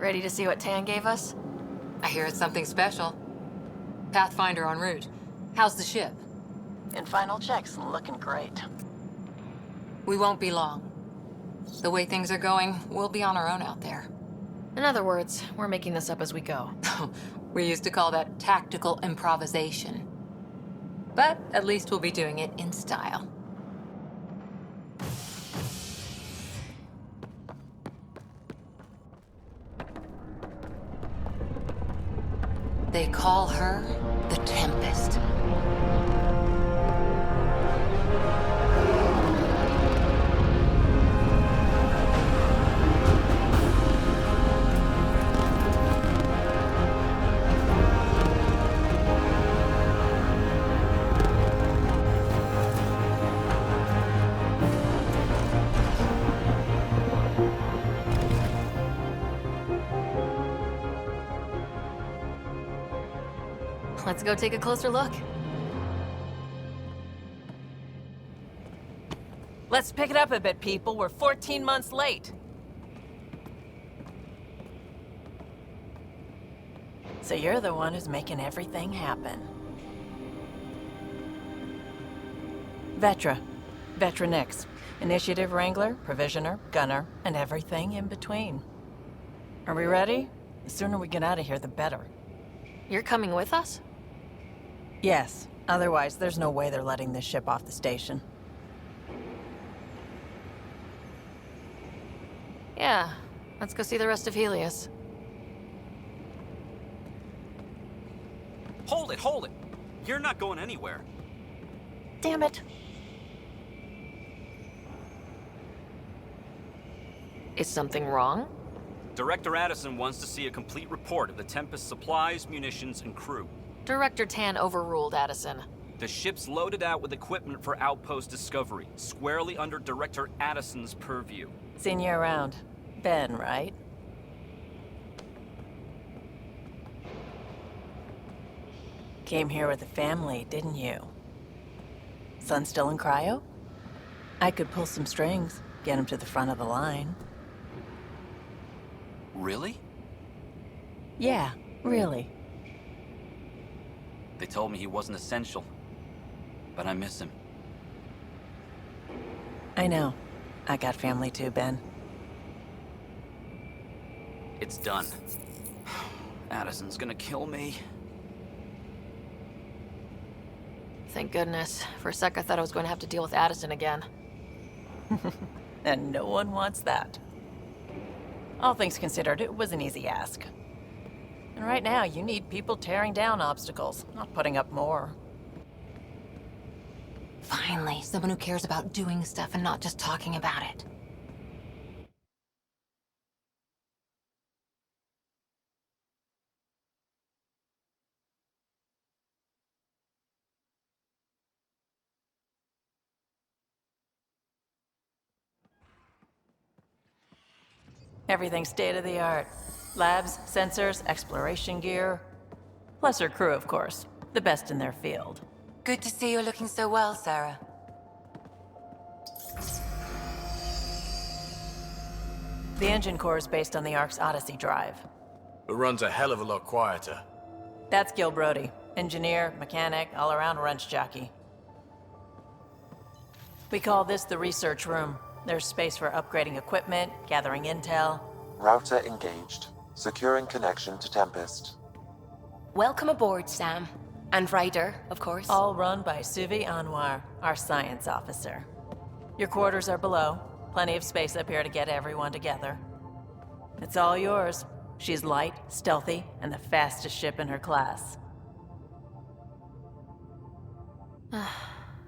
Ready to see what Tan gave us? I hear it's something special. Pathfinder en route. How's the ship? In final checks, looking great. We won't be long. The way things are going, we'll be on our own out there. In other words, we're making this up as we go. We used to call that tactical improvisation. But at least we'll be doing it in style. They call her the Tempest. Let's go take a closer look. Let's pick it up a bit, people. We're 14 months late. So you're the one who's making everything happen. Vetra. Vetra Nix. Initiative Wrangler, Provisioner, Gunner, and everything in between. Are we ready? The sooner we get out of here, the better. You're coming with us? Yes. Otherwise, there's no way they're letting this ship off the station. Yeah. Let's go see the rest of Helios. Hold it, hold it! You're not going anywhere. Damn it. Is something wrong? Director Addison wants to see a complete report of the Tempest's supplies, munitions, and crew. Director Tan overruled Addison. The ship's loaded out with equipment for outpost discovery, squarely under Director Addison's purview. Seen you around. Ben, right? Came here with a family, didn't you? Son still in cryo? I could pull some strings, get him to the front of the line. Really? Yeah, really. They told me he wasn't essential, but I miss him. I know. I got family too, Ben. It's done. Addison's gonna kill me. Thank goodness. For a sec, I thought I was going to have to deal with Addison again. And no one wants that. All things considered, it was an easy ask. And right now, you need people tearing down obstacles, not putting up more. Finally, someone who cares about doing stuff and not just talking about it. Everything's state-of-the-art. Labs, sensors, exploration gear. Plus her crew, of course. The best in their field. Good to see you looking so well, Sarah. The engine core is based on the Ark's Odyssey drive. It runs a hell of a lot quieter. That's Gil Brody. Engineer, mechanic, all-around wrench jockey. We call this the research room. There's space for upgrading equipment, gathering intel. Router engaged. Securing connection to Tempest. Welcome aboard, Sam. And Ryder, of course. All run by Suvi Anwar, our science officer. Your quarters are below. Plenty of space up here to get everyone together. It's all yours. She's light, stealthy, and the fastest ship in her class.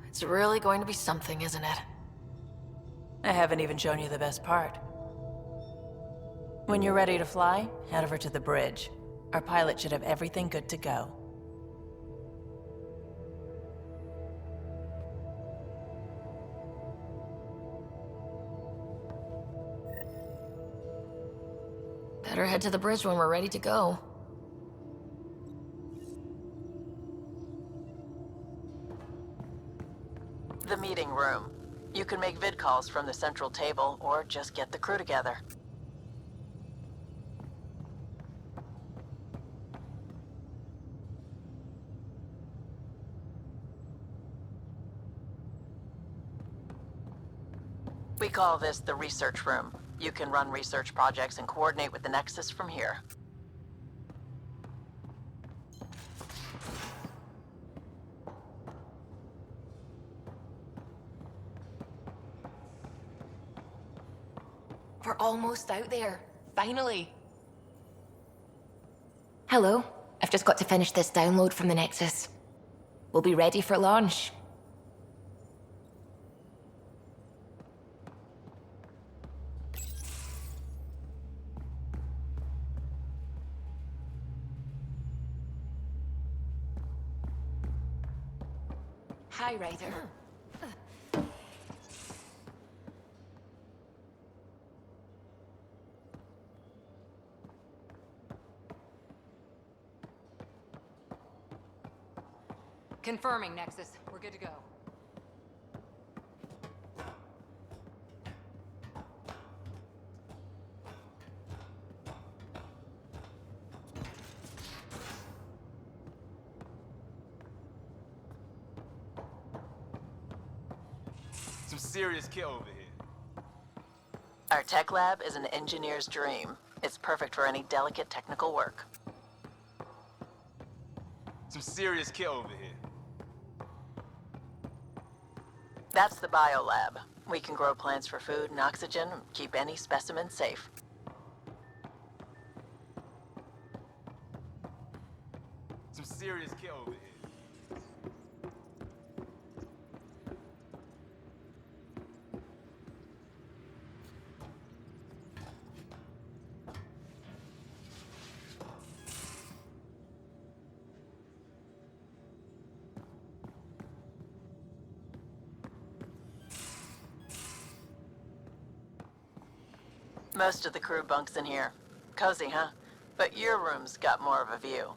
It's really going to be something, isn't it? I haven't even shown you the best part. When you're ready to fly, head over to the bridge. Our pilot should have everything good to go. Better head to the bridge when we're ready to go. The meeting room. You can make vid calls from the central table, or just get the crew together. We call this the research room. You can run research projects and coordinate with the Nexus from here. We're almost out there. Finally. Hello. I've just got to finish this download from the Nexus. We'll be ready for launch. Hi, Ryder. Confirming, Nexus. We're good to go. Some serious kit over here. Our tech lab is an engineer's dream. It's perfect for any delicate technical work. Some serious kit over here. That's the biolab. We can grow plants for food and oxygen, and keep any specimen safe. Some serious kit over here. Most of the crew bunks in here. Cozy, huh? But your room's got more of a view.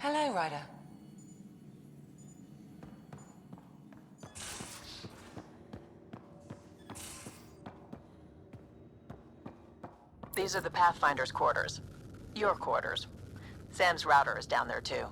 Hello, Ryder. These are the Pathfinder's quarters. Your quarters. Sam's router is down there too.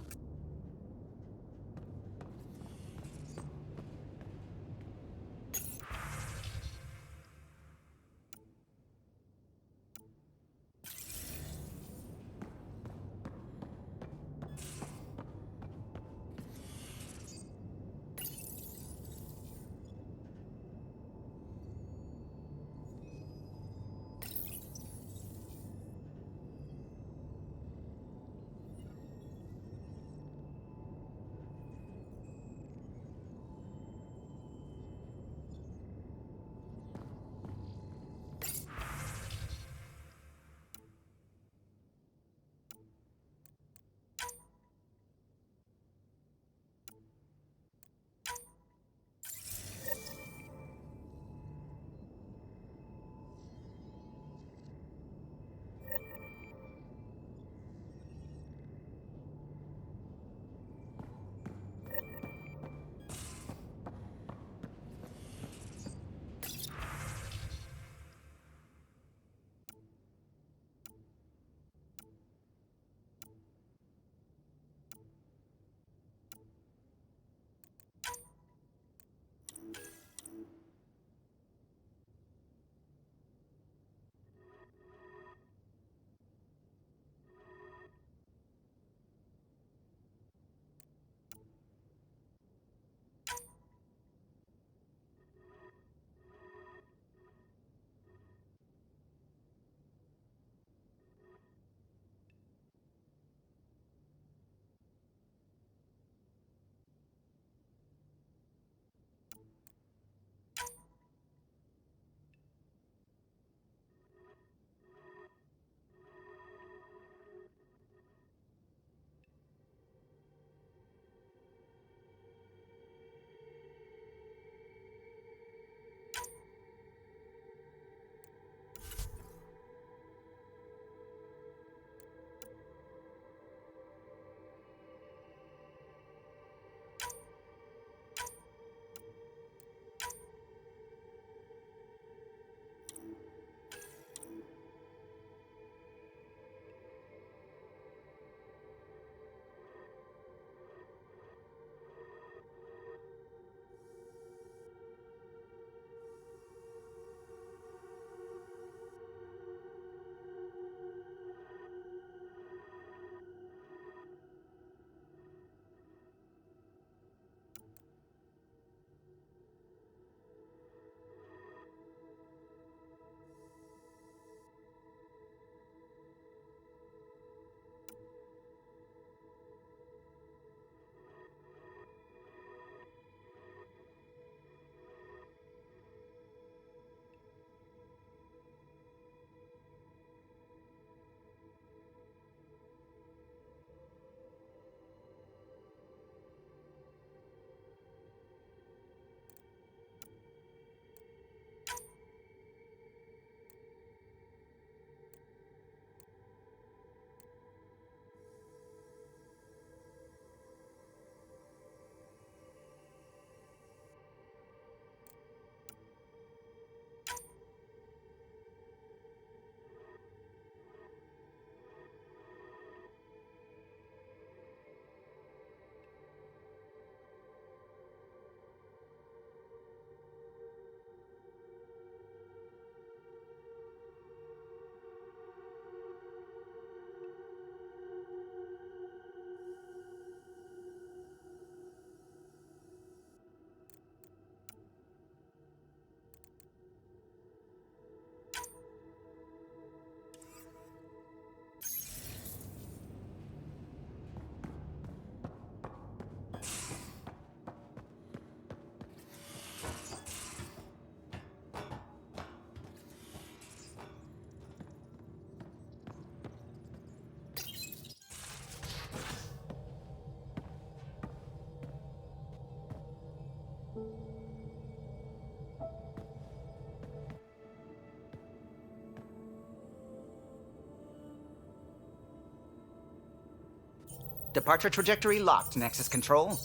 Departure trajectory locked, Nexus Control.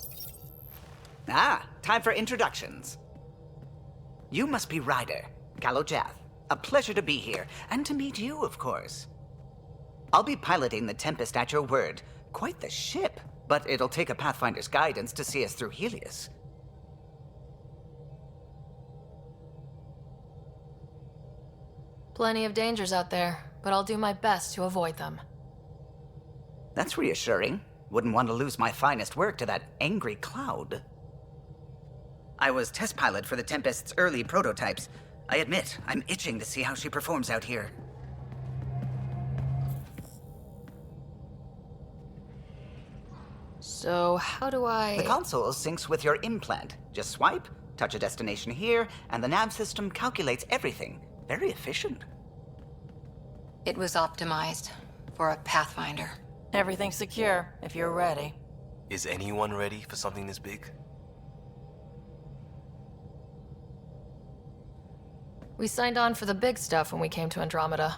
Ah, time for introductions. You must be Ryder, Kalojath. A pleasure to be here, and to meet you, of course. I'll be piloting the Tempest at your word. Quite the ship, but it'll take a Pathfinder's guidance to see us through Helios. Plenty of dangers out there, but I'll do my best to avoid them. That's reassuring. Wouldn't want to lose my finest work to that angry cloud. I was test pilot for the Tempest's early prototypes. I admit, I'm itching to see how she performs out here. So, how do I... The console syncs with your implant. Just swipe, touch a destination here, and the nav system calculates everything. Very efficient. It was optimized for a Pathfinder. Everything's secure, if you're ready. Is anyone ready for something this big? We signed on for the big stuff when we came to Andromeda.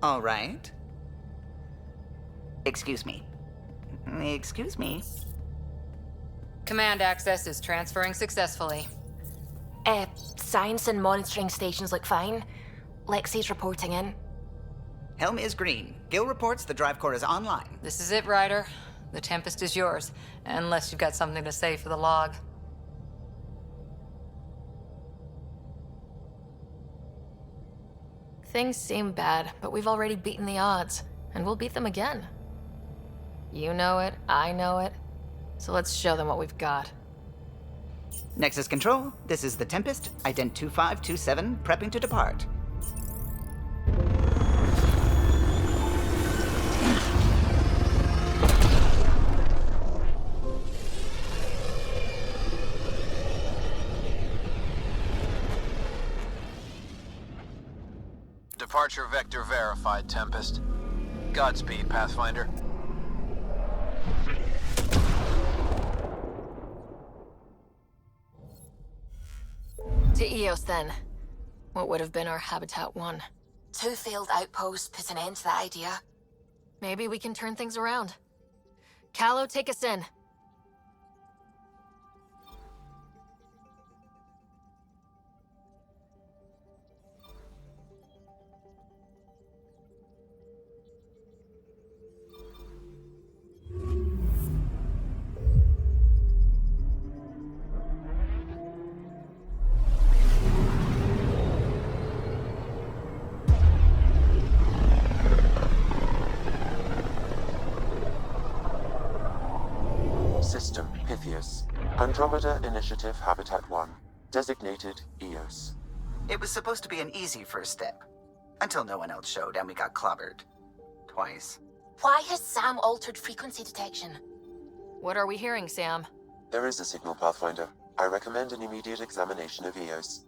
All right. Excuse me. Excuse me. Command access is transferring successfully. Science and monitoring stations look fine. Lexi's reporting in. Helm is green. Gil reports the drive core is online. This is it, Ryder. The Tempest is yours, unless you've got something to say for the log. Things seem bad, but we've already beaten the odds, and we'll beat them again. You know it, I know it, so let's show them what we've got. Nexus Control, this is the Tempest, ident 2527, prepping to depart. Departure vector verified, Tempest. Godspeed, Pathfinder. To Eos, then. What would have been our Habitat 1. 2 failed outposts put an end to that idea. Maybe we can turn things around. Calo, take us in. System Pythias. Andromeda Initiative Habitat 1. Designated Eos. It was supposed to be an easy first step. Until no one else showed and we got clobbered. Twice. Why has Sam altered frequency detection? What are we hearing, Sam? There is a signal, Pathfinder. I recommend an immediate examination of Eos.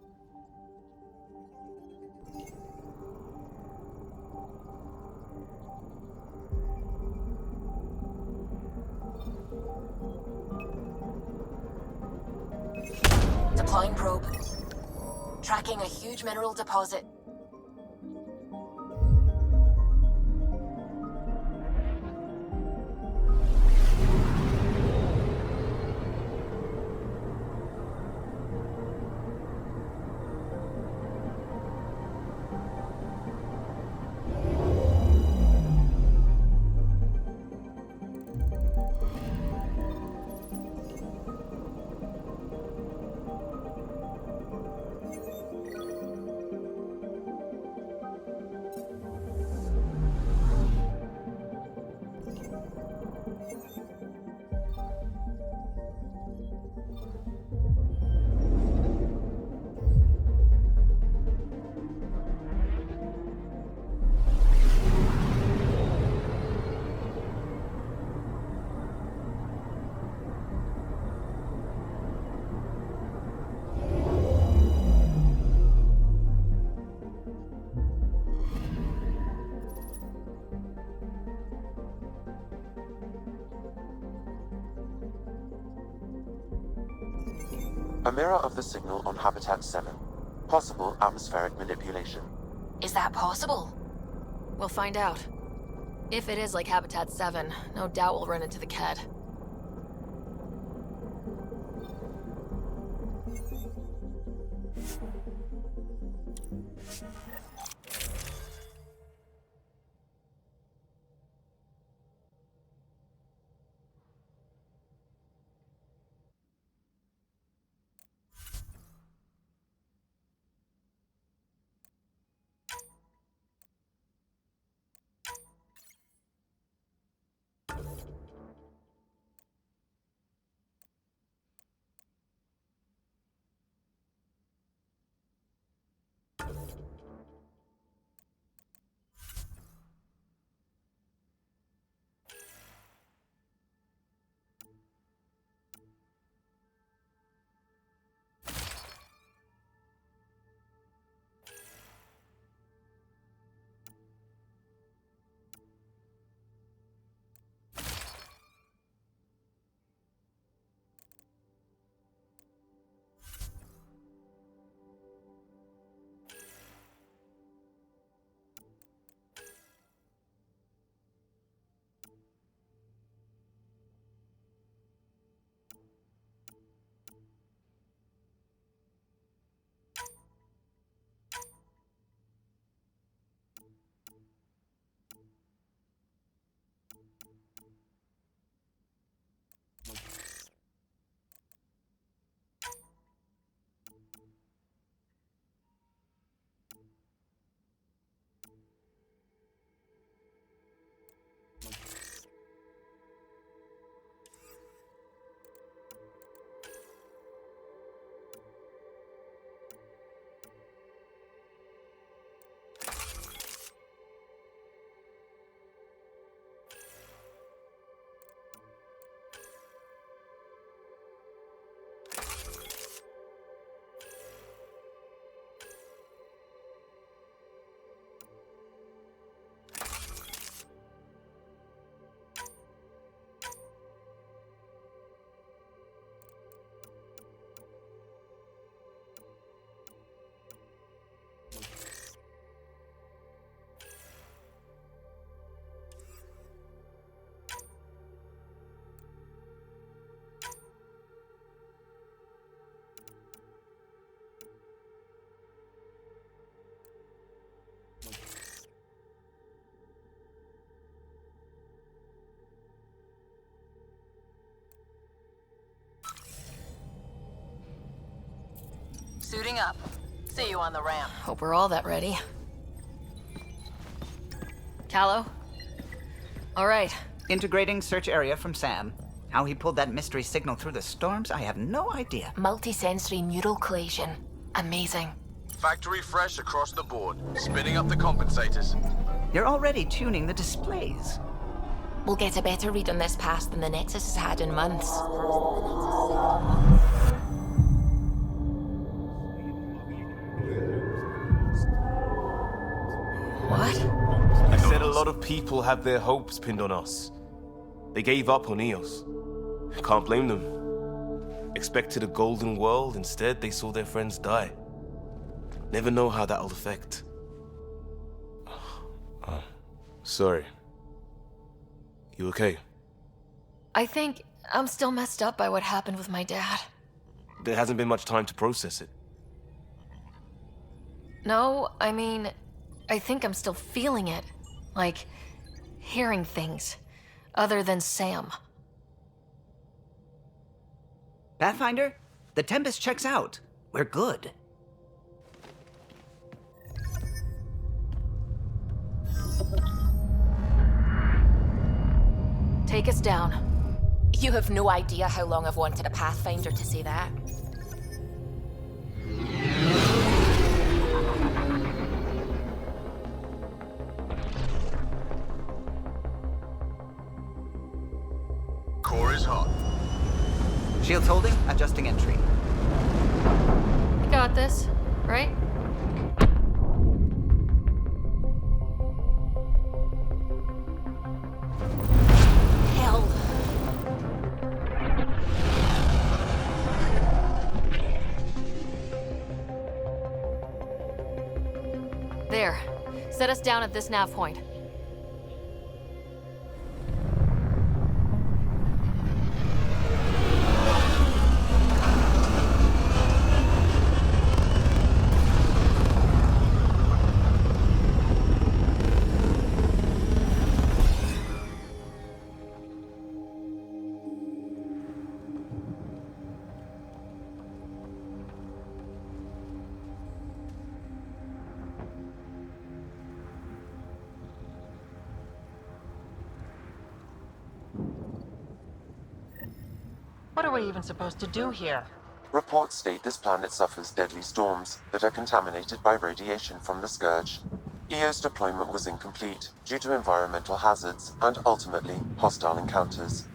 Deploying probe. Tracking a huge mineral deposit. A mirror of the signal on Habitat 7. Possible atmospheric manipulation. Is that possible? We'll find out. If it is like Habitat 7, no doubt we'll run into the Ked. Suiting up. See you on the ramp. Hope we're all that ready. Callow? All right. Integrating search area from Sam. How he pulled that mystery signal through the storms, I have no idea. Multisensory neural collation. Amazing. Factory fresh across the board. Spinning up the compensators. You're already tuning the displays. We'll get a better read on this pass than the Nexus has had in months. What? I said a lot of people have their hopes pinned on us. They gave up on Eos. Can't blame them. Expected a golden world, instead they saw their friends die. Never know how that'll affect. Sorry. You okay? I think I'm still messed up by what happened with my dad. There hasn't been much time to process it. No, I mean, I think I'm still feeling it. Like, hearing things. Other than Sam. Pathfinder, the Tempest checks out. We're good. Take us down. You have no idea how long I've wanted a Pathfinder to say that. Core is hot. Shields holding, adjusting entry. You got this, right? Hell. There. Set us down at this nav point. What are we even supposed to do here? Reports state this planet suffers deadly storms that are contaminated by radiation from the Scourge. EO's deployment was incomplete due to environmental hazards and ultimately hostile encounters.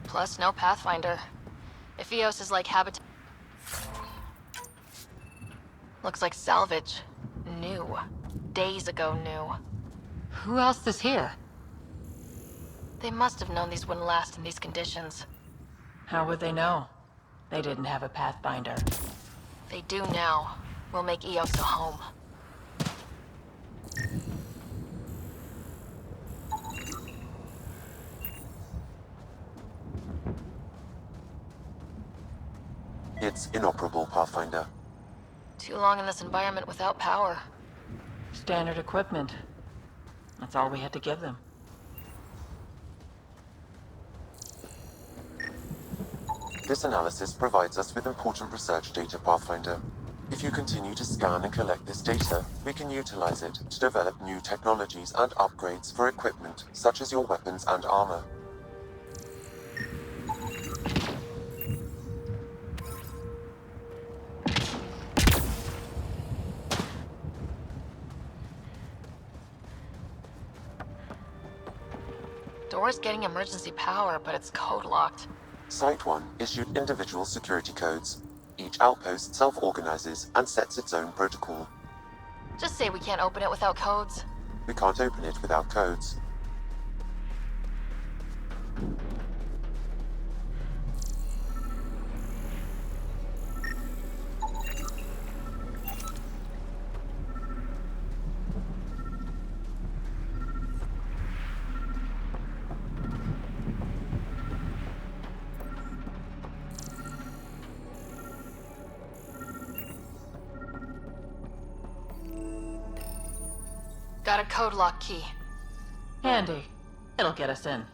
Plus, no Pathfinder. If Eos is like habitat... Looks like salvage. New. Days ago new. Who else is here? They must have known these wouldn't last in these conditions. How would they know? They didn't have a Pathfinder. They do now. We'll make Eos a home. It's inoperable, Pathfinder. Too long in this environment without power. Standard equipment. That's all we had to give them. This analysis provides us with important research data, Pathfinder. If you continue to scan and collect this data, we can utilize it to develop new technologies and upgrades for equipment, such as your weapons and armor. Door's getting emergency power, but it's code locked. Site 1 issued individual security codes. Each outpost self-organizes and sets its own protocol. Just say we can't open it without codes. We can't open it without codes. Got a code lock key. Handy. It'll get us in.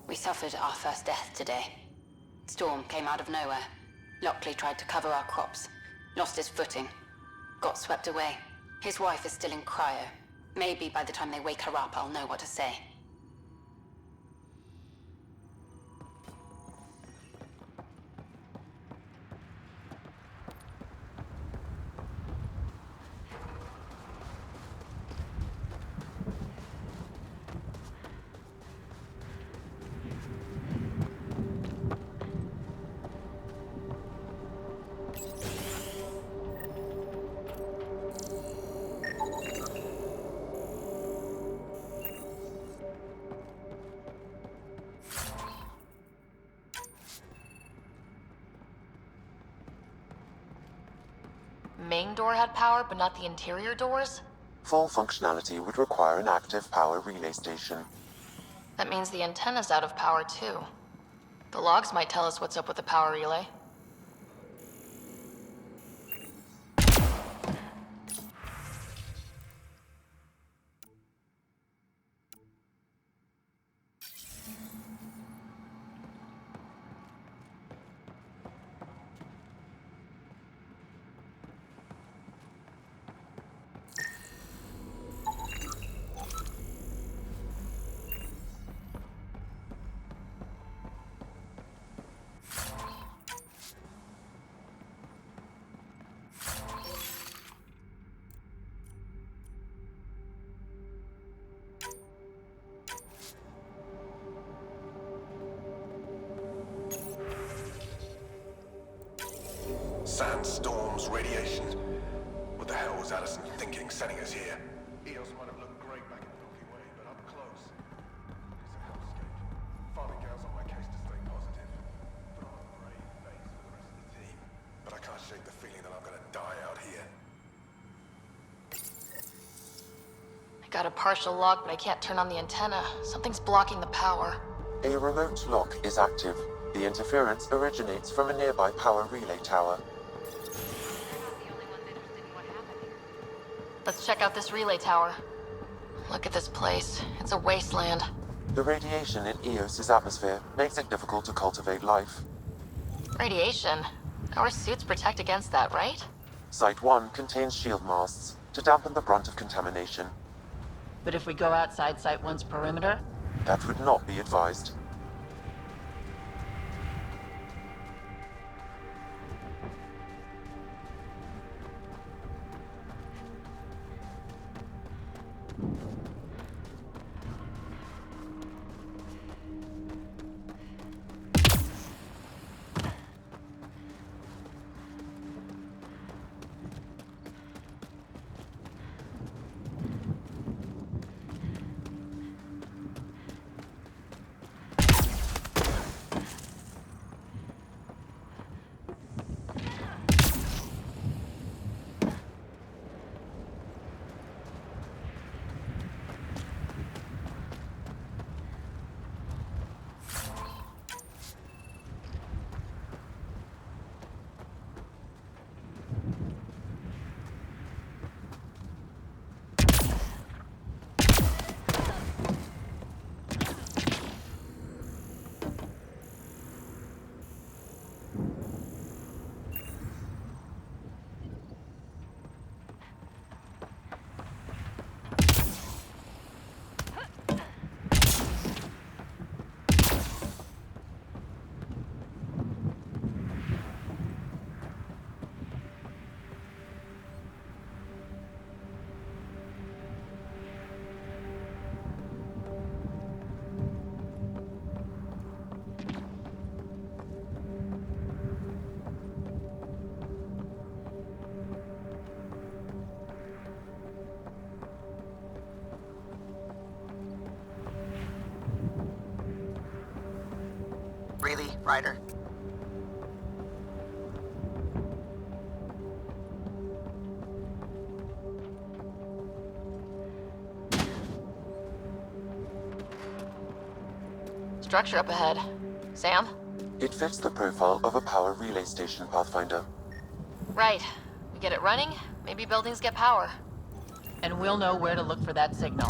We suffered our first death today. Storm came out of nowhere. Lockley tried to cover our crops. Lost his footing. Got swept away. His wife is still in cryo. Maybe by the time they wake her up, I'll know what to say. Main door had power, but not the interior doors? Full functionality would require an active power relay station. That means the antenna's out of power too. The logs might tell us what's up with the power relay. Sandstorms, radiation. What the hell was Addison thinking sending us here? Eos might have looked great back in the Milky Way, but up close, it's a hellscape. Father Gal's on my case to stay positive. Put on a brave face for the rest of the team. But I can't shake the feeling that I'm gonna die out here. I got a partial lock, but I can't turn on the antenna. Something's blocking the power. A remote lock is active. The interference originates from a nearby power relay tower. Let's check out this relay tower. Look at this place. It's a wasteland. The radiation in Eos's atmosphere makes it difficult to cultivate life. Radiation? Our suits protect against that, right? Site 1 contains shield masts to dampen the brunt of contamination. But if we go outside Site 1's perimeter, That would not be advised. Really, Ryder? Structure up ahead. Sam? It fits the profile of a power relay station, Pathfinder. Right. We get it running, maybe buildings get power. and we'll know where to look for that signal.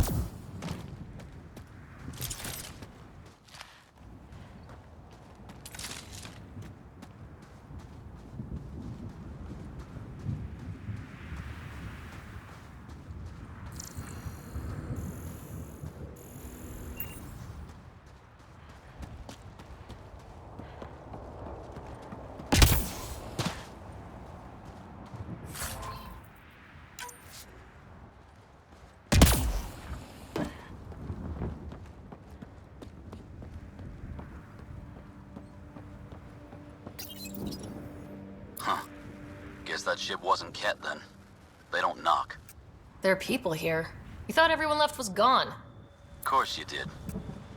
Guess that ship wasn't Ket then. They don't knock. There are people here. You thought everyone left was gone. Of course you did.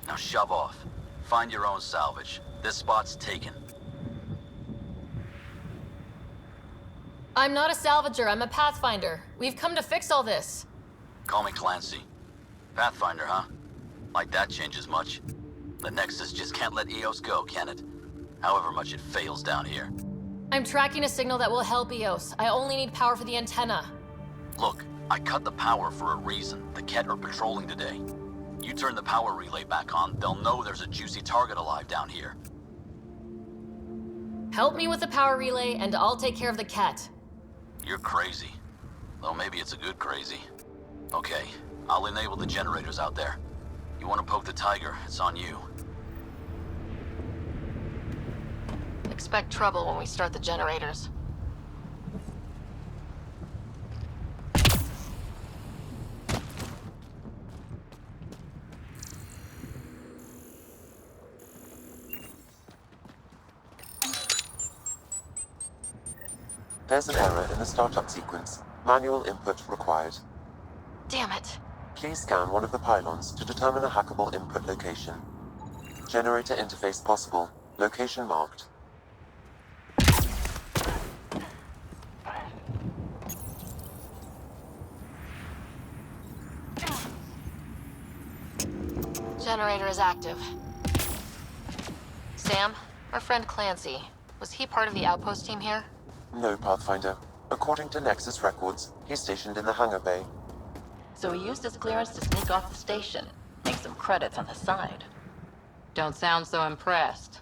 Now shove off. Find your own salvage. This spot's taken. I'm not a salvager, I'm a pathfinder. We've come to fix all this. Call me Clancy. Pathfinder, huh? Like that changes much. The Nexus just can't let EOS go, can it? However much it fails down here. I'm tracking a signal that will help EOS. I only need power for the antenna. Look, I cut the power for a reason. The Ket are patrolling today. You turn the power relay back on, they'll know there's a juicy target alive down here. Help me with the power relay, and I'll take care of the cat. You're crazy. Though maybe it's a good crazy. Okay, I'll enable the generators out there. You want to poke the tiger, it's on you. Expect trouble when we start the generators. There's an error in the startup sequence. Manual input required. Damn it. Please scan one of the pylons to determine a hackable input location. Generator interface possible. Location marked. Generator is active. Sam, our friend Clancy, was he part of the outpost team here? No, Pathfinder. According to Nexus records, he's stationed in the hangar bay. So he used his clearance to sneak off the station, make some credits on the side. Don't sound so impressed.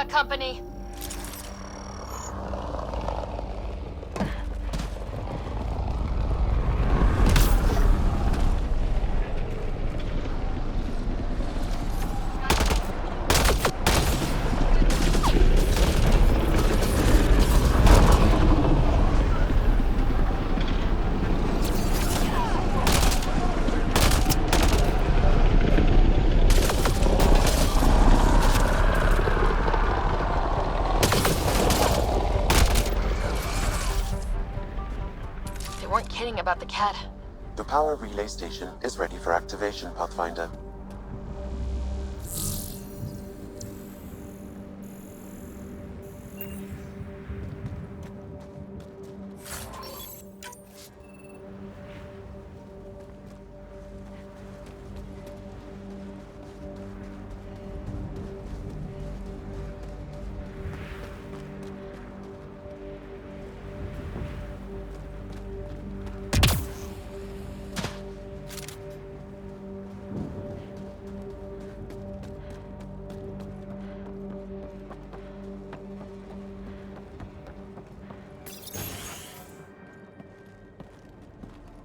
got company. About the cat. The power relay station is ready for activation, Pathfinder.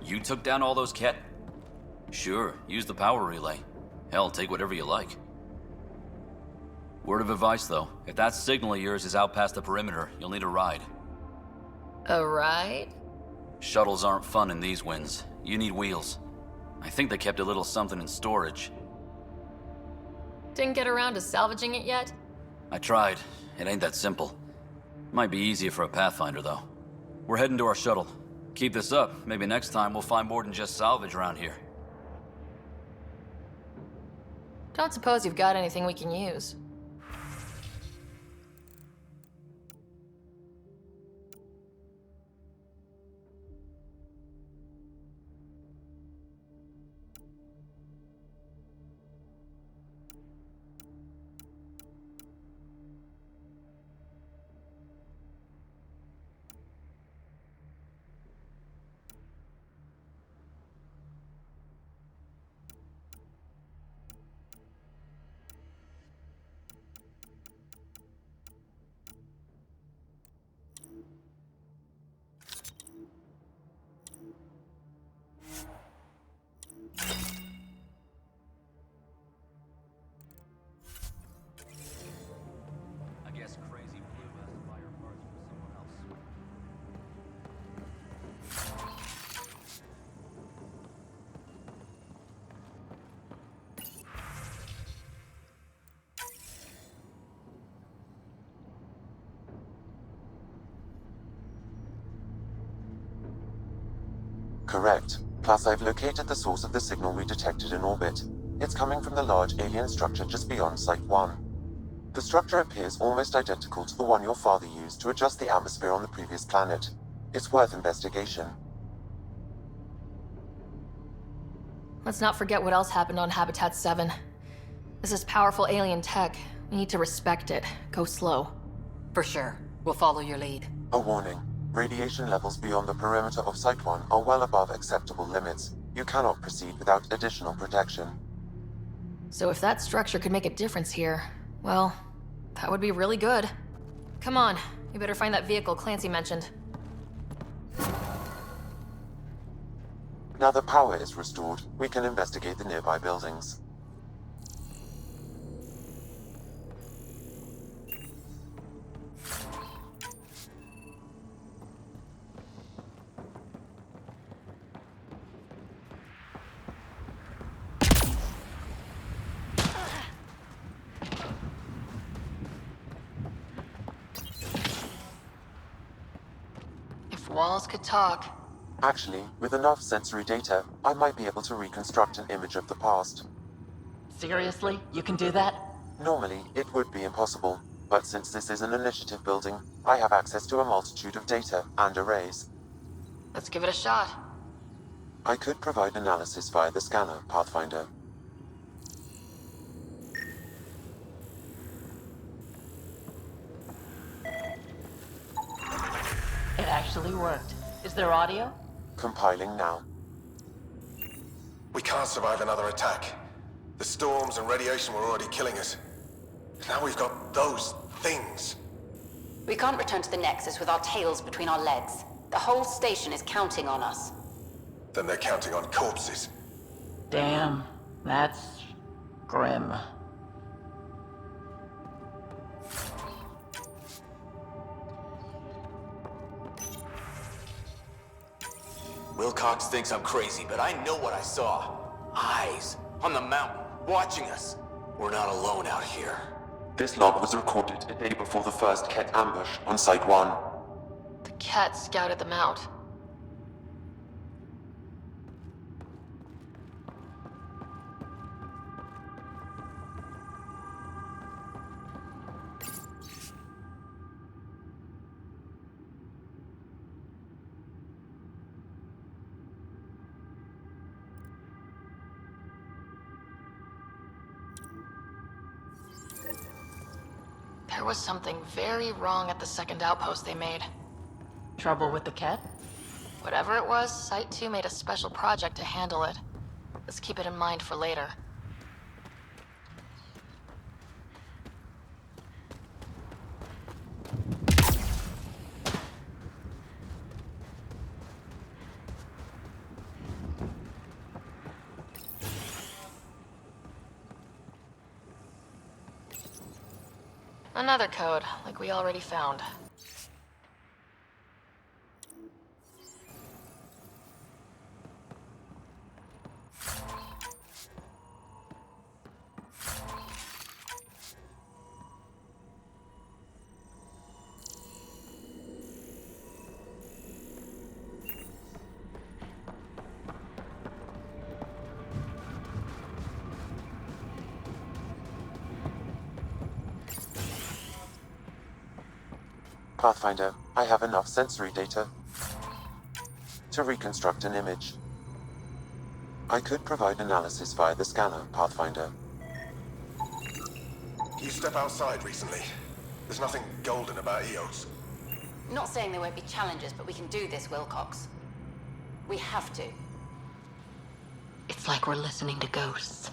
You took down all those Ket? Sure, use the power relay. Hell, take whatever you like. Word of advice, though. If that signal of yours is out past the perimeter, you'll need a ride. A ride? Shuttles aren't fun in these winds. You need wheels. I think they kept a little something in storage. Didn't get around to salvaging it yet? I tried. It ain't that simple. Might be easier for a Pathfinder, though. We're heading to our shuttle. Keep this up. Maybe next time we'll find more than just salvage around here. Don't suppose you've got anything we can use. Correct. Plus, I've located the source of the signal we detected in orbit. It's coming from the large alien structure just beyond Site 1. The structure appears almost identical to the one your father used to adjust the atmosphere on the previous planet. It's worth investigation. Let's not forget what else happened on Habitat 7. This is powerful alien tech. We need to respect it. Go slow. For sure. We'll follow your lead. A warning. Radiation levels beyond the perimeter of Site 1 are well above acceptable limits. You cannot proceed without additional protection. So if that structure could make a difference here, well, that would be really good. Come on, we better find that vehicle Clancy mentioned. Now the power is restored, we can investigate the nearby buildings. Walls could talk. Actually, with enough sensory data, I might be able to reconstruct an image of the past. Seriously? You can do that? Normally, it would be impossible, but since this is an initiative building, I have access to a multitude of data and arrays. Let's give it a shot. I could provide analysis via the scanner, Pathfinder. It actually worked. Is there audio? Compiling now. We can't survive another attack. The storms and radiation were already killing us. Now we've got those things. We can't return to the Nexus with our tails between our legs. The whole station is counting on us. Then they're counting on corpses. Damn, that's grim. Wilcox thinks I'm crazy, but I know what I saw. Eyes on the mountain, watching us. We're not alone out here. This log was recorded a day before the first Ket ambush on Site 1. The cat scouted them out. There was something very wrong at the second outpost they made. Trouble with the cat? Whatever it was, Site 2 made a special project to handle it. Let's keep it in mind for later. Another code, like we already found. Pathfinder, I have enough sensory data to reconstruct an image. I could provide analysis via the scanner, Pathfinder. You step outside recently. There's nothing golden about Eos. Not saying there won't be challenges, but we can do this, Wilcox. We have to. It's like we're listening to ghosts.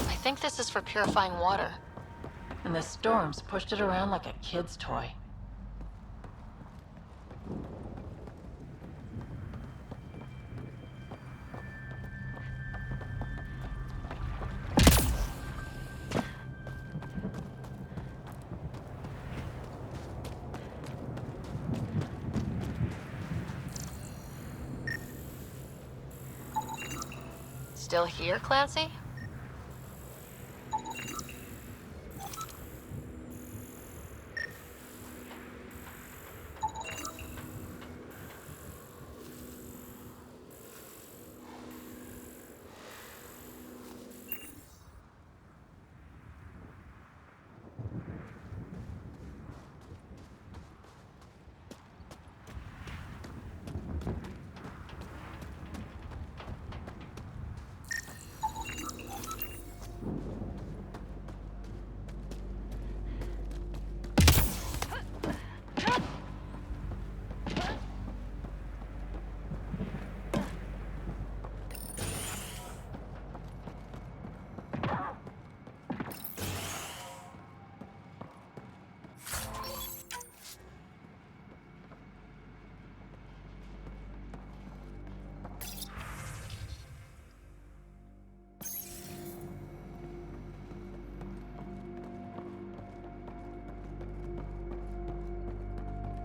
I think this is for purifying water. And the storms pushed it around like a kid's toy. Still here, Clancy?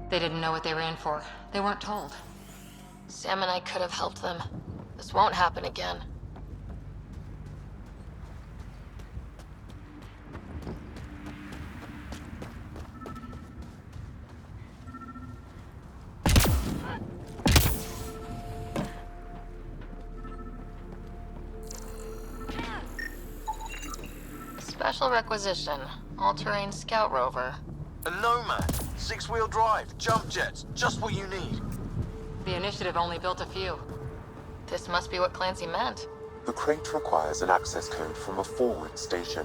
They didn't know what they were in for. They weren't told. Sam and I could have helped them. This won't happen again. Special requisition. All-terrain scout rover. A Nomad, 6-wheel drive, jump jets, just what you need. The initiative only built a few. This must be what Clancy meant. The crate requires an access code from a forward station.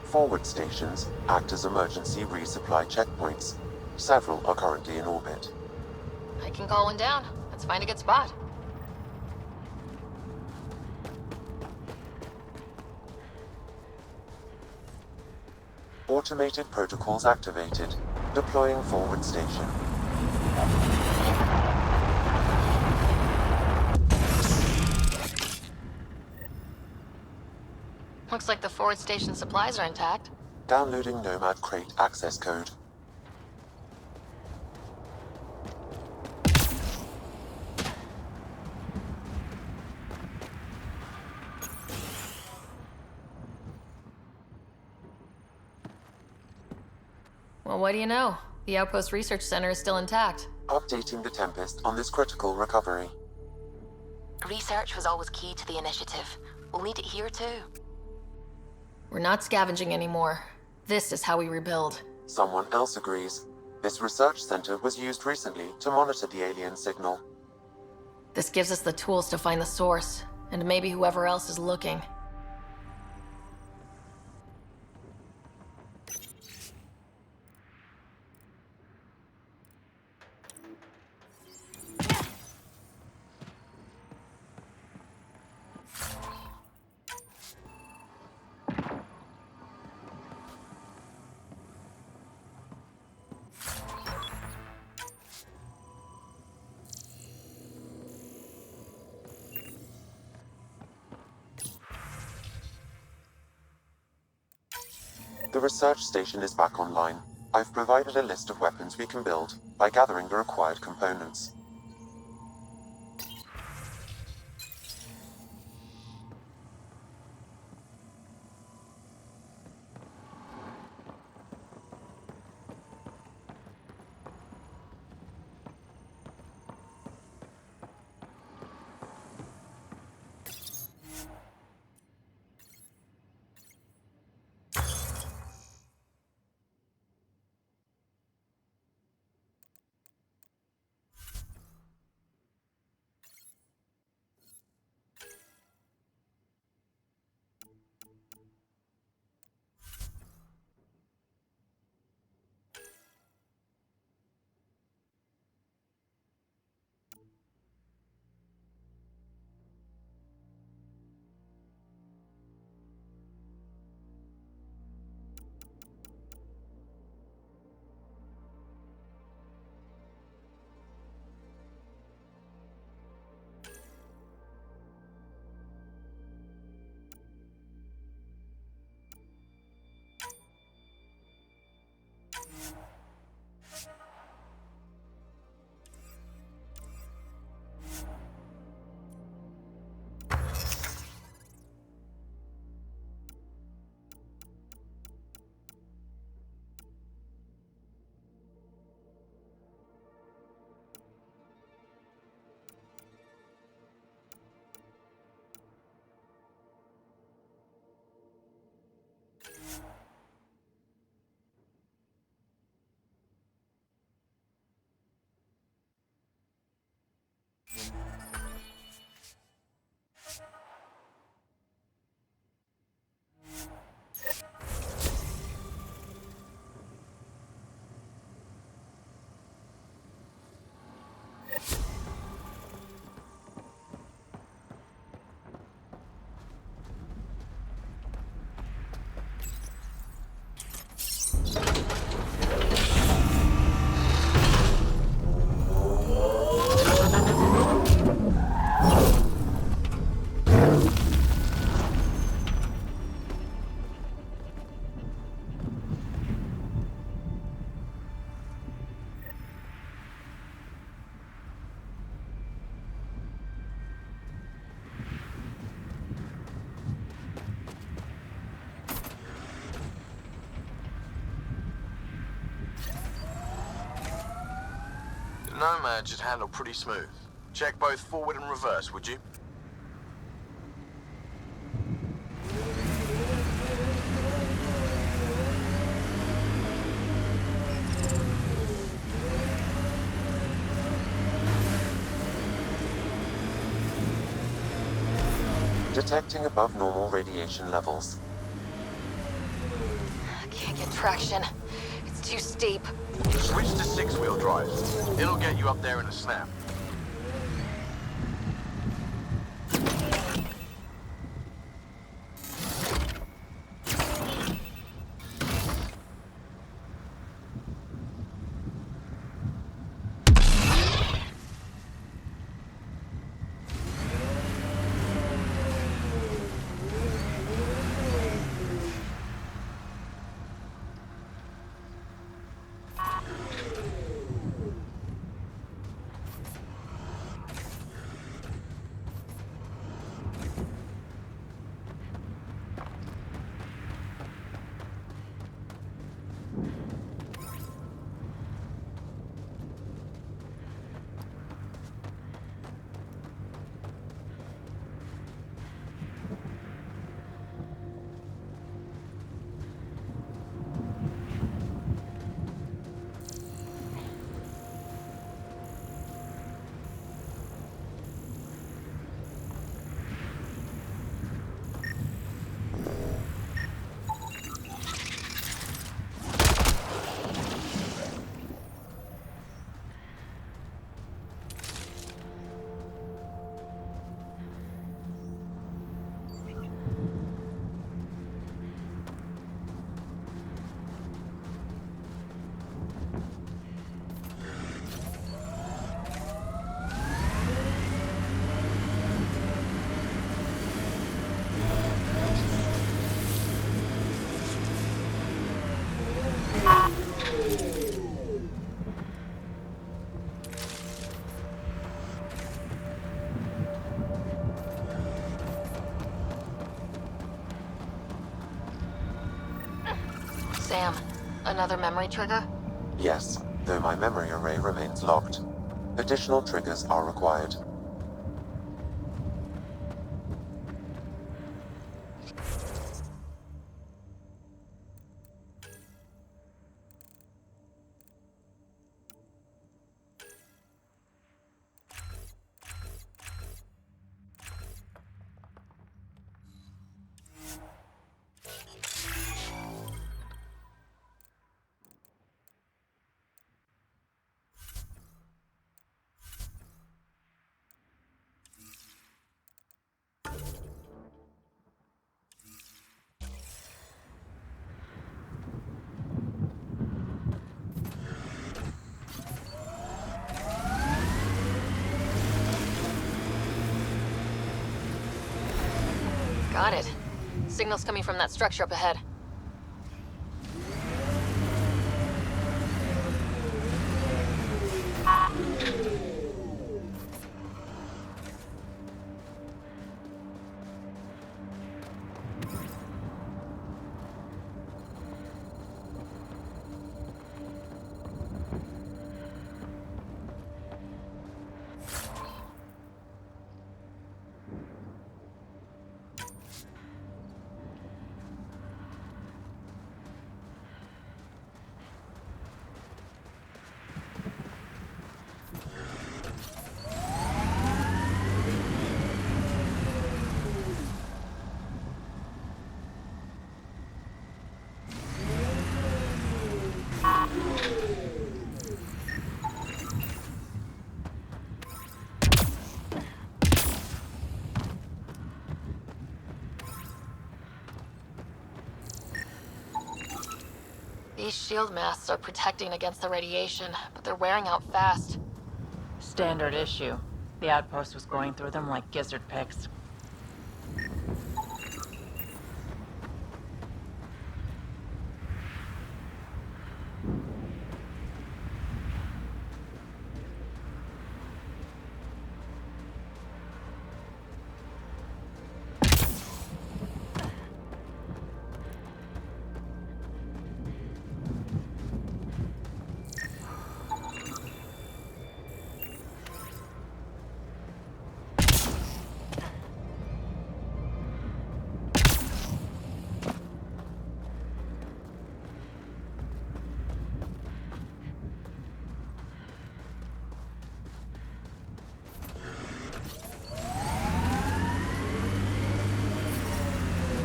Forward stations act as emergency resupply checkpoints. Several are currently in orbit. I can call one down. Let's find a good spot. Automated protocols activated. Deploying forward station. Looks like the forward station supplies are intact. Downloading Nomad crate access code. Well, what do you know? The Outpost Research Center is still intact. Updating the Tempest on this critical recovery. Research was always key to the initiative. We'll need it here too. We're not scavenging anymore. This is how we rebuild. Someone else agrees. This research center was used recently to monitor the alien signal. This gives us the tools to find the source, and maybe whoever else is looking. The research station is back online. I've provided a list of weapons we can build by gathering the required components. Nomad should handle pretty smooth. Check both forward and reverse, would you? Detecting above normal radiation levels. I can't get traction. It's too steep. Switch to six-wheel drive. It'll get you up there in a snap. Sam, another memory trigger? Yes, though my memory array remains locked. Additional triggers are required. Got it. Signal's coming from that structure up ahead. These shield masks are protecting against the radiation, but they're wearing out fast. Standard issue. The outpost was going through them like gizzard picks.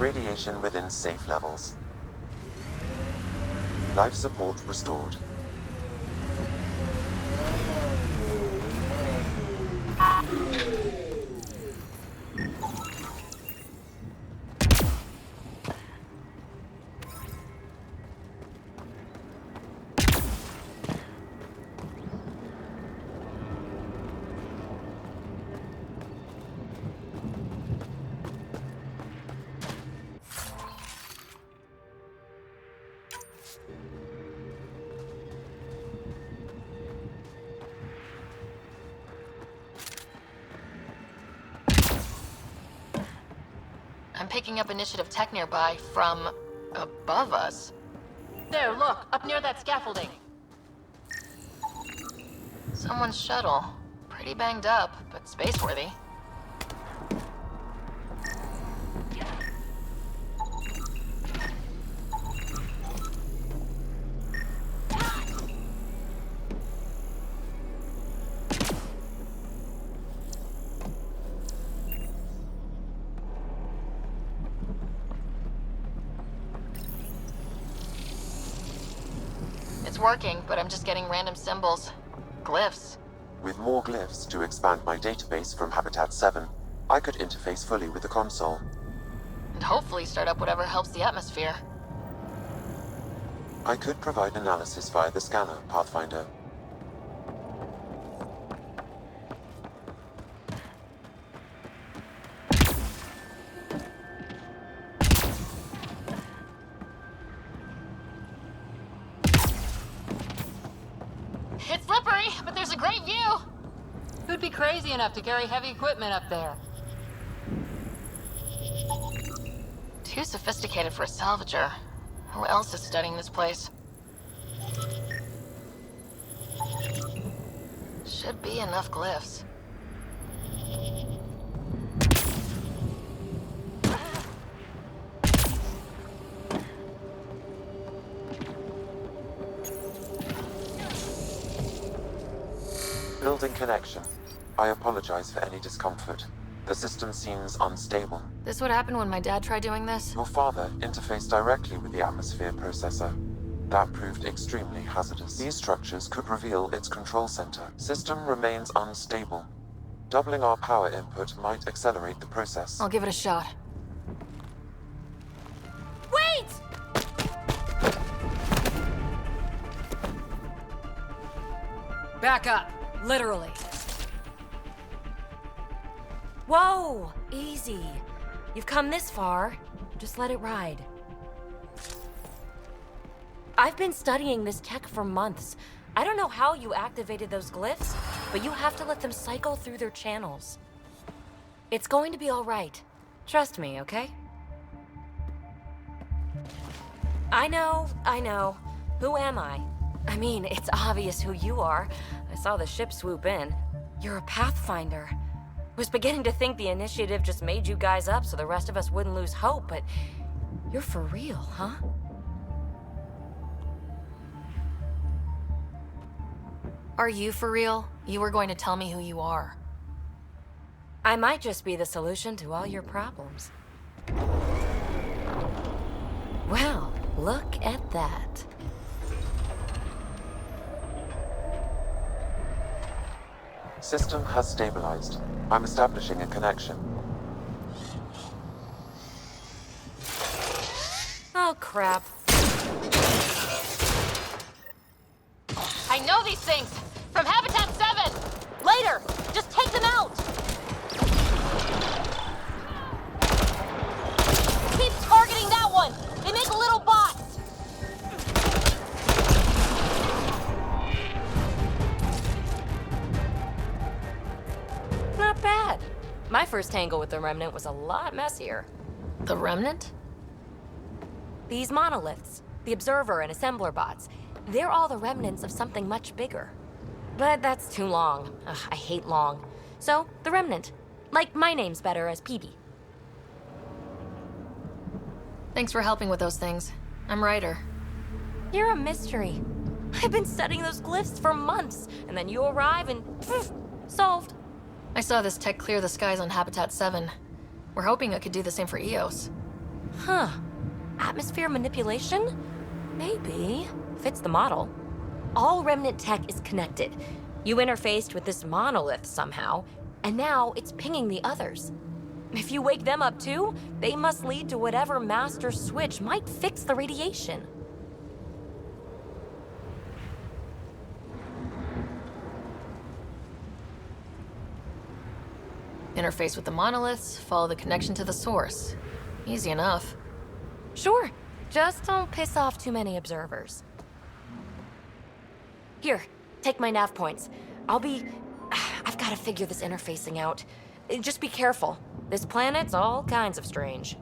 Radiation within safe levels. Life support restored. I'm picking up initiative tech nearby from above us. There, look, up near that scaffolding. Someone's shuttle. Pretty banged up, but space-worthy. It's working, but I'm just getting random symbols. Glyphs. With more glyphs to expand my database from Habitat 7, I could interface fully with the console. And hopefully start up whatever helps the atmosphere. I could provide analysis via the scanner, Pathfinder. It's slippery, but there's a great view. Who'd be crazy enough to carry heavy equipment up there? Too sophisticated for a salvager. Who else is studying this place? Should be enough glyphs. Building connection. I apologize for any discomfort. The system seems unstable. This would happen when my dad tried doing this? Your father interfaced directly with the atmosphere processor. That proved extremely hazardous. These structures could reveal its control center. System remains unstable. Doubling our power input might accelerate the process. I'll give it a shot. Wait! Back up. Literally. Whoa! Easy. You've come this far. Just let it ride. I've been studying this tech for months. I don't know how you activated those glyphs, but you have to let them cycle through their channels. It's going to be all right. Trust me, okay? I know. Who am I? I mean, it's obvious who you are. I saw the ship swoop in. You're a Pathfinder. Was beginning to think the initiative just made you guys up so the rest of us wouldn't lose hope, but you're for real, huh? Are you for real? You were going to tell me who you are. I might just be the solution to all your problems. Well, look at that. System has stabilized. I'm establishing a connection. Oh, crap. I know these things! From Habitat 7! Later! Just take them out! Keep targeting that one! They make little bots! Not bad. My first tangle with the Remnant was a lot messier. The Remnant? These monoliths, the Observer and Assembler bots, they're all the remnants of something much bigger. But that's too long. Ugh, I hate long. So, the Remnant. Like, my name's better as PB. Thanks for helping with those things. I'm Ryder. You're a mystery. I've been studying those glyphs for months, and then you arrive and poof, solved. I saw this tech clear the skies on Habitat 7. We're hoping it could do the same for Eos. Huh. Atmosphere manipulation? Maybe. Fits the model. All Remnant tech is connected. You interfaced with this monolith somehow, and now it's pinging the others. If you wake them up too, they must lead to whatever master switch might fix the radiation. Interface with the monoliths, follow the connection to the source. Easy enough. Sure, just don't piss off too many observers. Here, take my nav points. I've got to figure this interfacing out. Just be careful. This planet's all kinds of strange.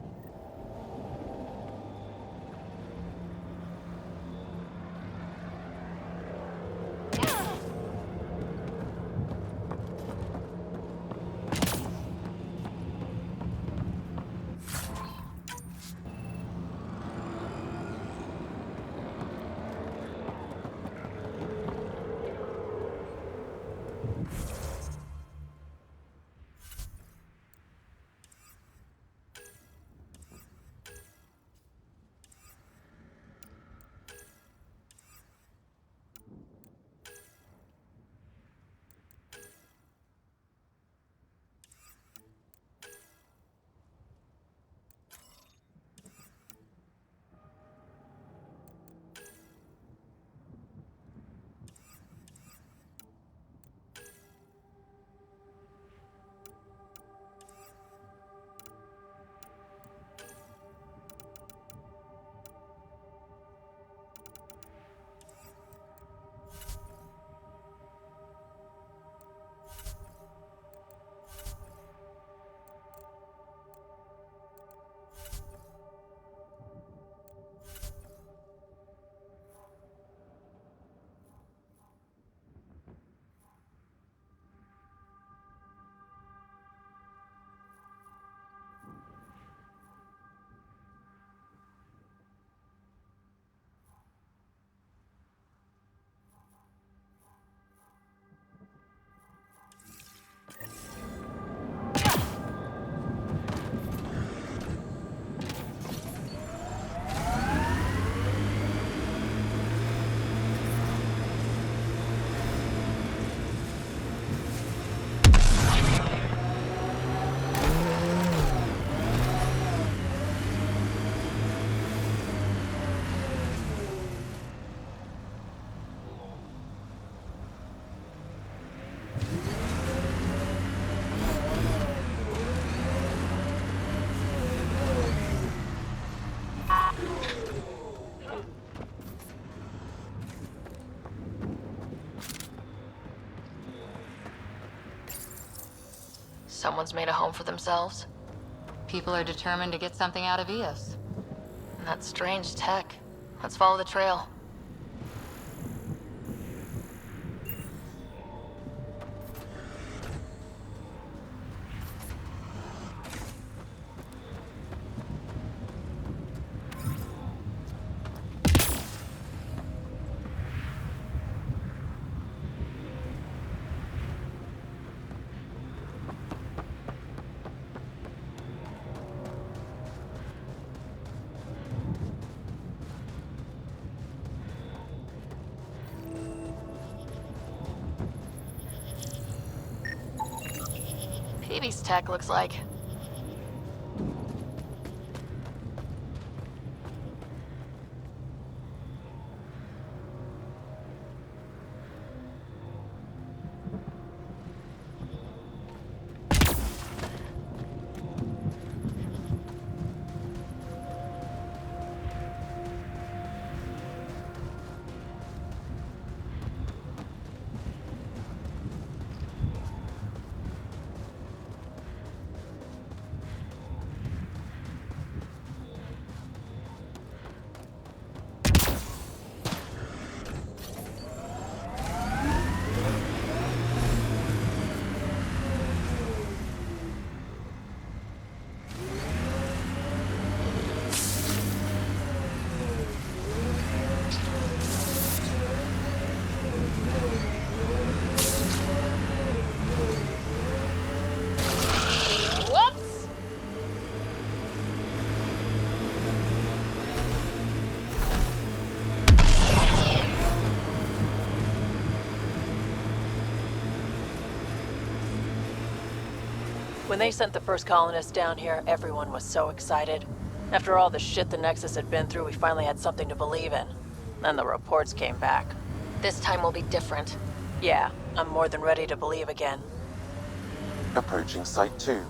Someone's made a home for themselves. People are determined to get something out of Eos. And that strange tech. Let's follow the trail. Peewee's tech looks like. When they sent the first colonists down here, everyone was so excited. After all the shit the Nexus had been through, we finally had something to believe in. Then the reports came back. This time will be different. Yeah, I'm more than ready to believe again. Approaching Site 2.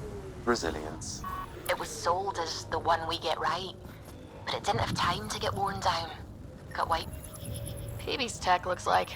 Resilience. It was sold as the one we get right, but it didn't have time to get worn down. Got wiped. Peebee's tech looks like.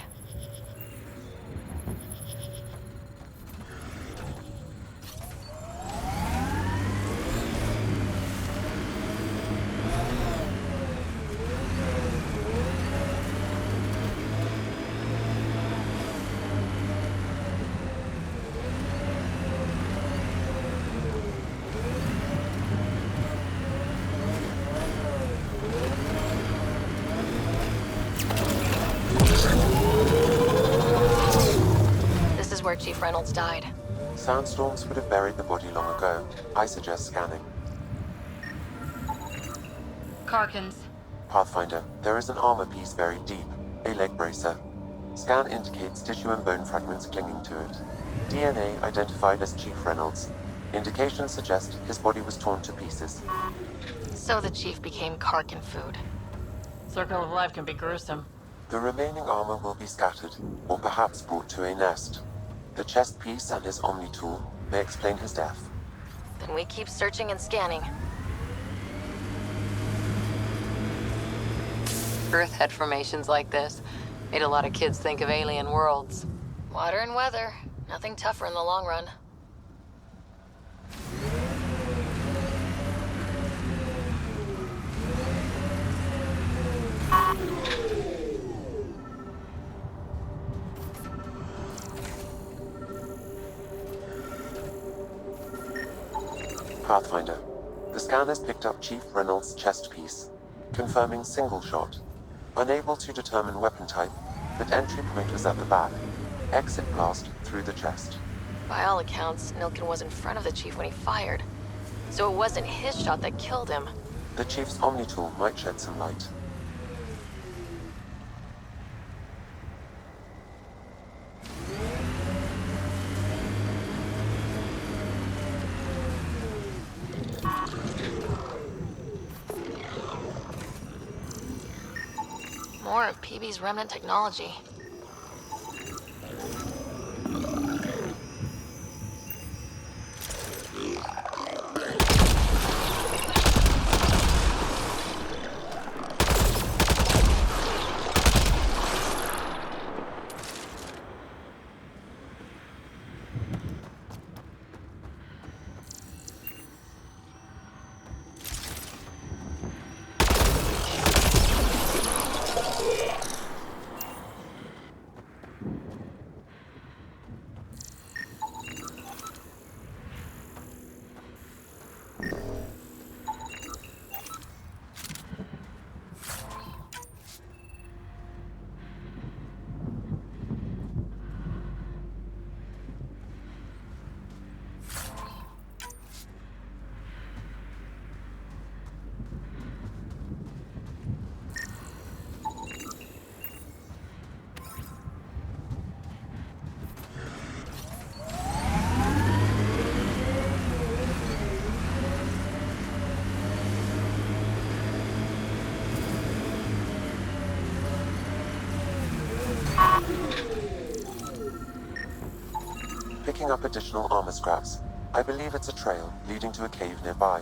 Where Chief Reynolds died. Sandstorms would have buried the body long ago. I suggest scanning. Karkins. Pathfinder, there is an armor piece buried deep. A leg bracer. Scan indicates tissue and bone fragments clinging to it. DNA identified as Chief Reynolds. Indications suggest his body was torn to pieces. So the Chief became Karkin food. Circle of life can be gruesome. The remaining armor will be scattered, or perhaps brought to a nest. The chest piece and his Omni tool may explain his death. Then we keep searching and scanning. Earth had formations like this. Made a lot of kids think of alien worlds. Water and weather. Nothing tougher in the long run. Pathfinder, the scan has picked up Chief Reynolds' chest piece, confirming single shot. Unable to determine weapon type, but entry point was at the back. Exit blast through the chest. By all accounts, Nilkin was in front of the Chief when he fired. So it wasn't his shot that killed him. The Chief's Omni tool might shed some light. More of Peebee's remnant technology. Picking up additional armor scraps. I believe it's a trail leading to a cave nearby.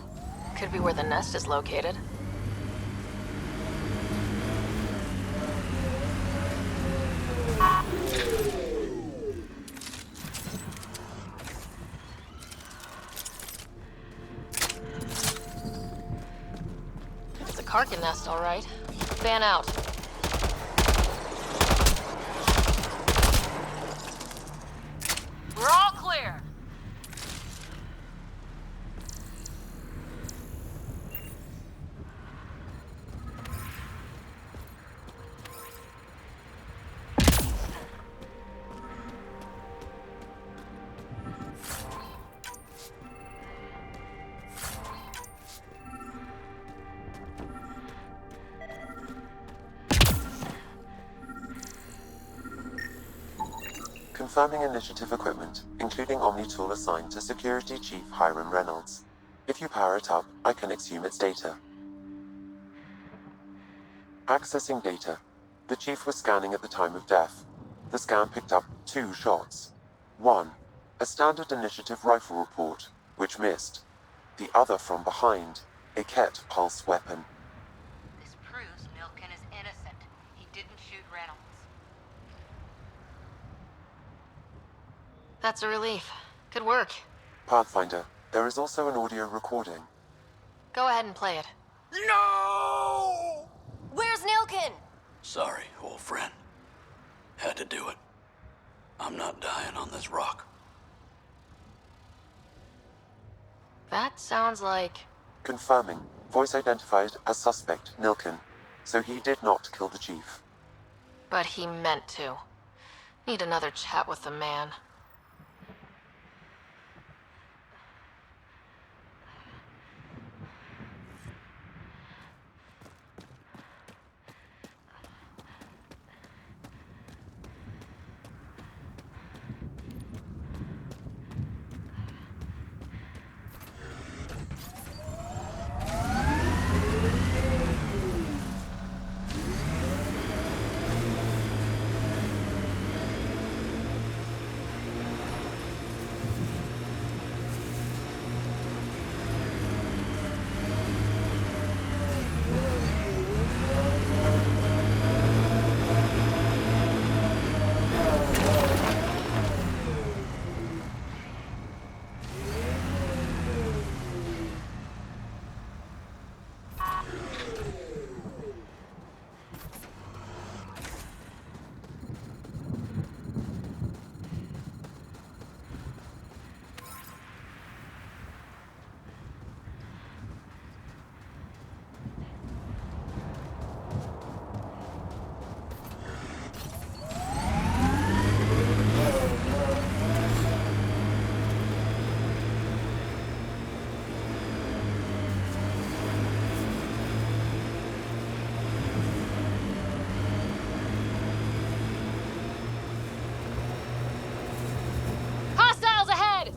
Could be where the nest is located. It's a Karkin nest, all right. Fan out. We're all clear. Confirming initiative equipment, including Omni-tool assigned to Security Chief Hiram Reynolds. If you power it up, I can exhume its data. Accessing data. The Chief was scanning at the time of death. The scan picked up 2 shots. One, a standard initiative rifle report, which missed. The other from behind, a Ket pulse weapon. This proves Nilkin is innocent. He didn't shoot Reynolds. That's a relief. Good work. Pathfinder, there is also an audio recording. Go ahead and play it. No! Where's Nilkin? Sorry, old friend. Had to do it. I'm not dying on this rock. That sounds like... Confirming. Voice identified as suspect Nilkin. So he did not kill the Chief. But he meant to. Need another chat with the man. Hostiles ahead!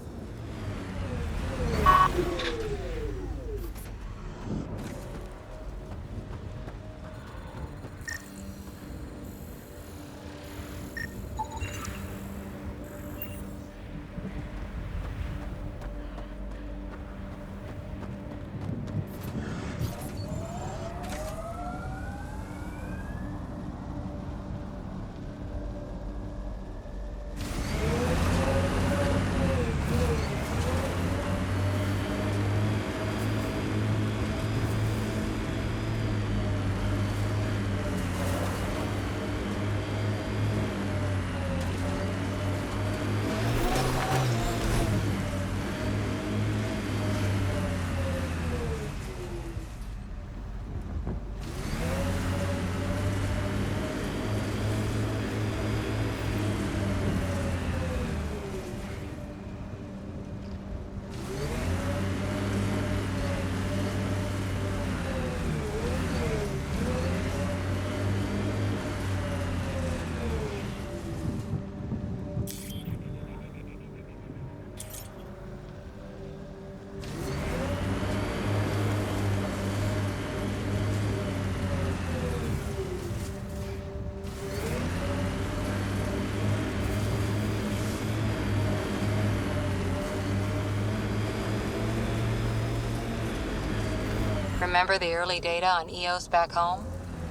Remember the early data on EOS back home?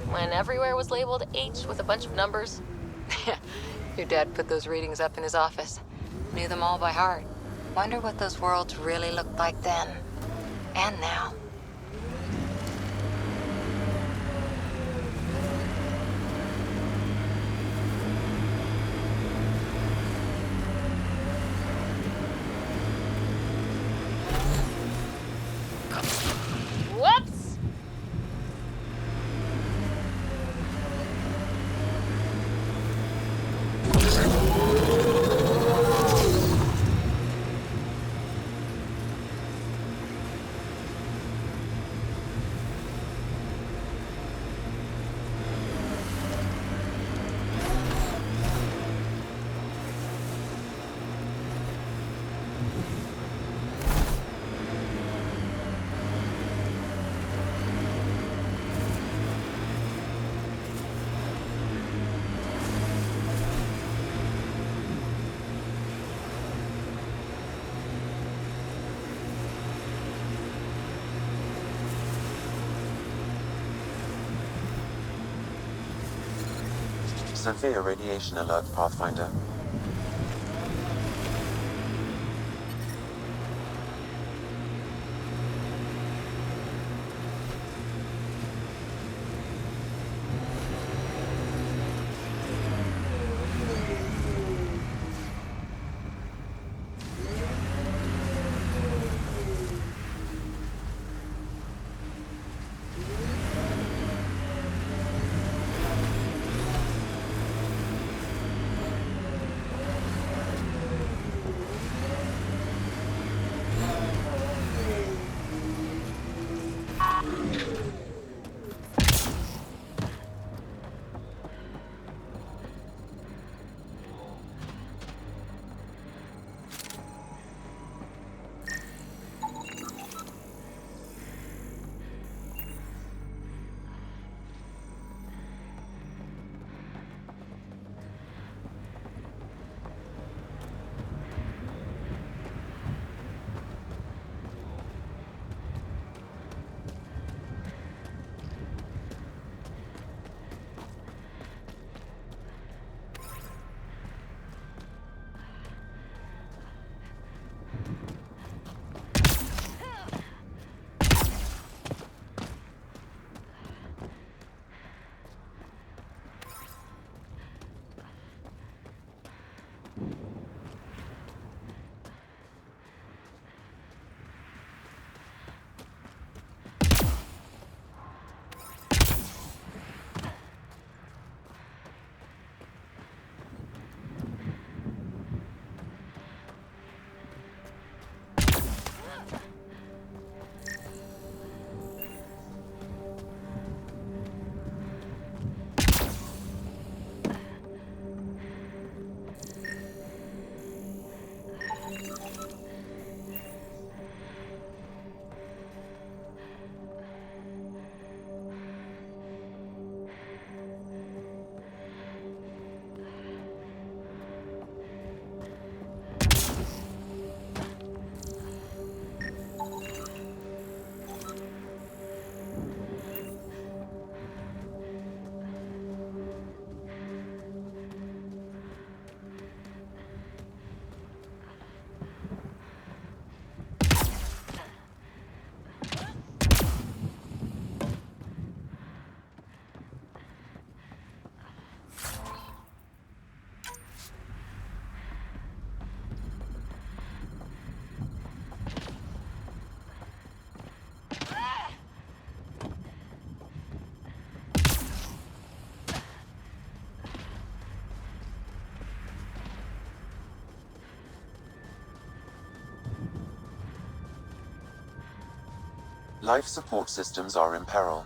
When everywhere was labeled H with a bunch of numbers? Your dad put those readings up in his office. Knew them all by heart. Wonder what those worlds really looked like then. And now. Whoops! Severe radiation alert, Pathfinder. Life support systems are in peril.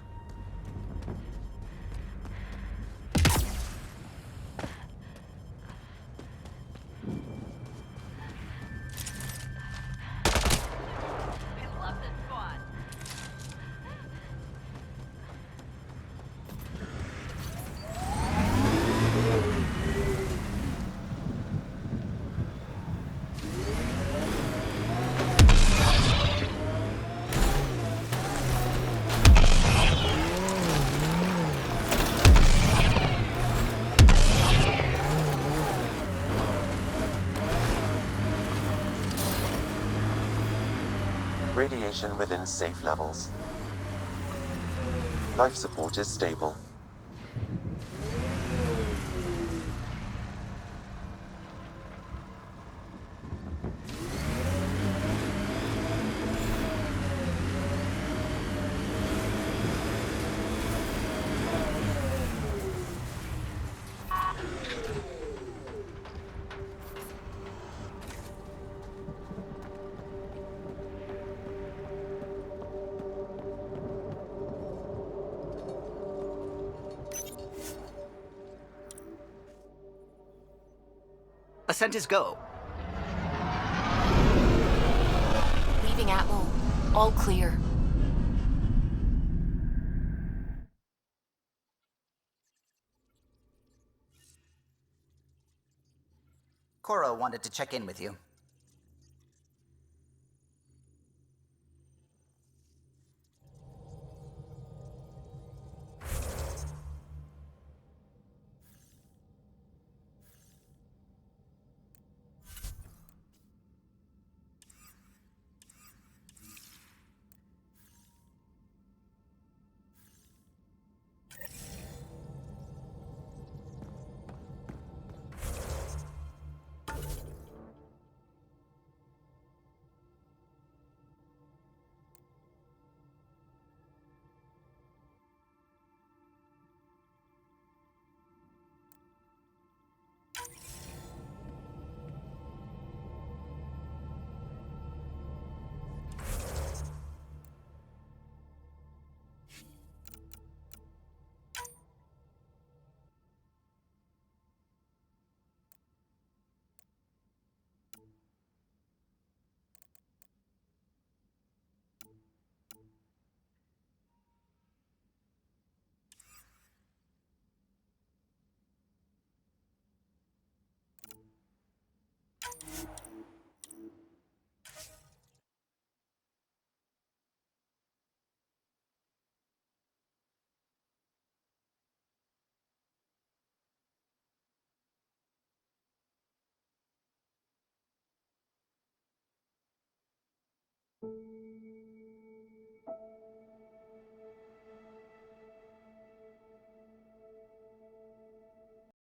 Radiation within safe levels. Life support is stable. Ascent is go. Leaving Atlo. All clear. Cora wanted to check in with you.